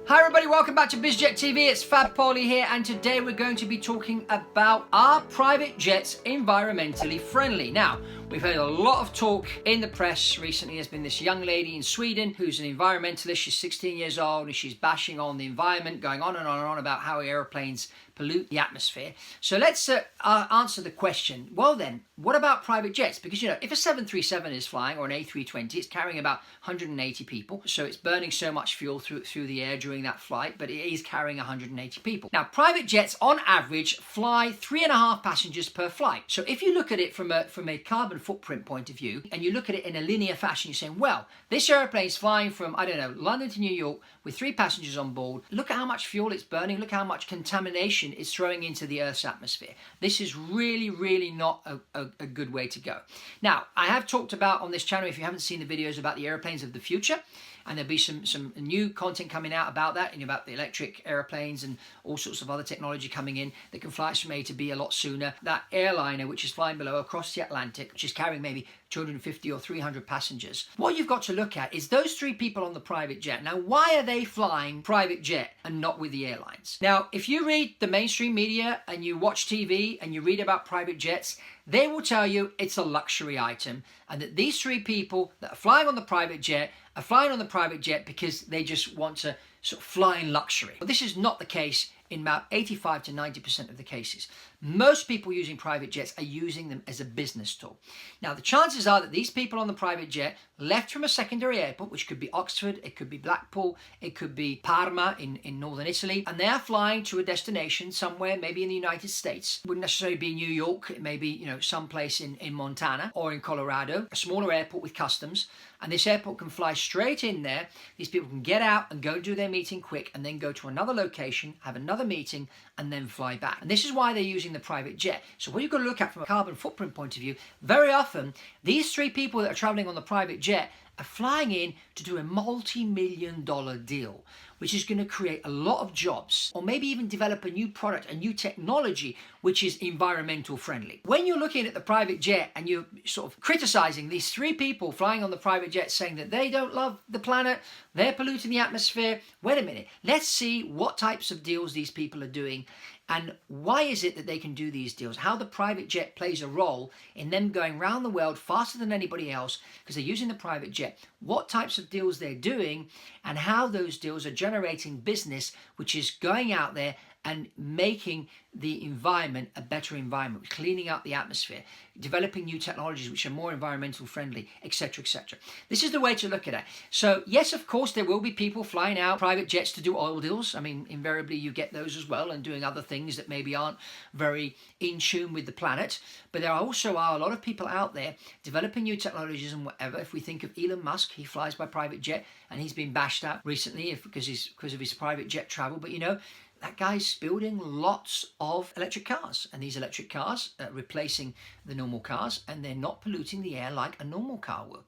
Hi everybody, welcome back to BizJet TV. It's Fab Poli here, and today we're going to be talking about, are private jets environmentally friendly? Now, we've heard a lot of talk in the press recently. There's been this young lady in Sweden who's an environmentalist. She's 16 years old and she's bashing on the environment, going on and on and on about how airplanes pollute the atmosphere. So let's answer the question. Well then, what about private jets? Because, you know, if a 737 is flying or an A320, it's carrying about 180 people. So it's burning so much fuel through the air during that flight, but it is carrying 180 people. Now, private jets on average fly 3.5 passengers per flight. So if you look at it from a carbon footprint point of view, and you look at it in a linear fashion, you're saying, well, this airplane is flying from, I don't know, London to New York with 3 passengers on board. Look at how much fuel it's burning. Look how much contamination it's throwing into the Earth's atmosphere. This is really, really not a good way to go. Now, I have talked about on this channel, if you haven't seen the videos, about the airplanes of the future, and there'll be some new content coming out about that, and about the electric airplanes and all sorts of other technology coming in that can fly us from A to B a lot sooner. That airliner, which is flying below across the Atlantic, which is carrying maybe 250 or 300 passengers. What you've got to look at is those 3 people on the private jet. Now, why are they flying private jet and not with the airlines? Now, if you read the mainstream media and you watch TV and you read about private jets, they will tell you it's a luxury item, and that these 3 people that are flying on the private jet are flying on the private jet because they just want to sort of fly in luxury. But this is not the case in about 85 to 90% of the cases. Most people using private jets are using them as a business tool. Now, the chances are that these people on the private jet left from a secondary airport, which could be Oxford, it could be Blackpool, it could be Parma in northern Italy, and they are flying to a destination somewhere, maybe in the United States. It wouldn't necessarily be New York, it may be, you know, someplace in Montana or in Colorado, a smaller airport with customs, and this airport can fly straight in there. These people can get out and go do their meeting quick, and then go to another location, have another meeting, and then fly back. And this is why they're using the private jet. So what you've got to look at from a carbon footprint point of view, very often these 3 people that are traveling on the private jet are flying in to do a multi-million-dollar deal, which is going to create a lot of jobs, or maybe even develop a new product, a new technology, which is environmental friendly. When you're looking at the private jet and you're sort of criticizing these 3 people flying on the private jet, saying that they don't love the planet, they're polluting the atmosphere, wait a minute, let's see what types of deals these people are doing, and why is it that they can do these deals? How the private jet plays a role in them going around the world faster than anybody else because they're using the private jet. What types of deals they're doing, and how those deals are generating business, which is going out there and making the environment a better environment, cleaning up the atmosphere, developing new technologies which are more environmental friendly, etc., etc. This is the way to look at it. So yes, of course, there will be people flying out private jets to do oil deals. I mean, invariably you get those as well, and doing other things that maybe aren't very in tune with the planet. But there also are a lot of people out there developing new technologies and whatever. If we think of Elon Musk, he flies by private jet, and he's been bashed out recently because of his private jet travel. But you know, that guy's building lots of electric cars, and these electric cars are replacing the normal cars, and they're not polluting the air like a normal car would.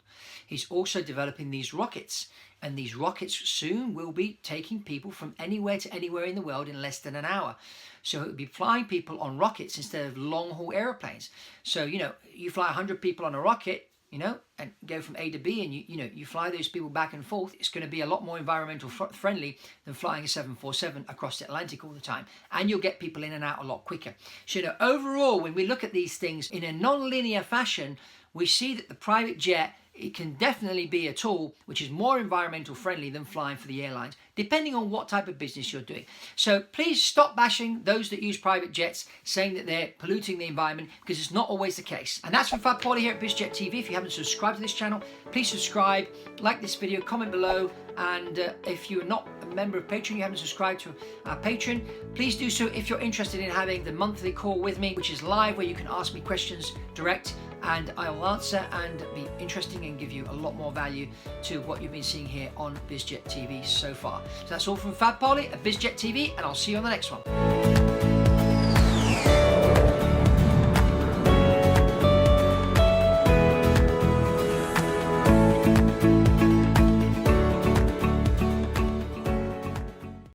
He's also developing these rockets, and these rockets soon will be taking people from anywhere to anywhere in the world in less than an hour. So it would be flying people on rockets instead of long-haul airplanes. So, you know, you fly 100 people on a rocket, you know, and go from A to B, and you fly those people back and forth. It's going to be a lot more environmental friendly than flying a 747 across the Atlantic all the time, and you'll get people in and out a lot quicker. So, you know, overall, when we look at these things in a non-linear fashion, we see that the private jet, it can definitely be a tool which is more environmental friendly than flying for the airlines, depending on what type of business you're doing. So please stop bashing those that use private jets, saying that they're polluting the environment, because it's not always the case. And that's from Fab Poli here at BizJet TV. If you haven't subscribed to this channel, please subscribe, like this video, comment below, and if you're not a member of Patreon, you haven't subscribed to our Patreon, please do so if you're interested in having the monthly call with me, which is live, where you can ask me questions direct, and I will answer and be interesting and give you a lot more value to what you've been seeing here on BizJet TV so far. So that's all from Fab Poli at BizJet TV, and I'll see you on the next one.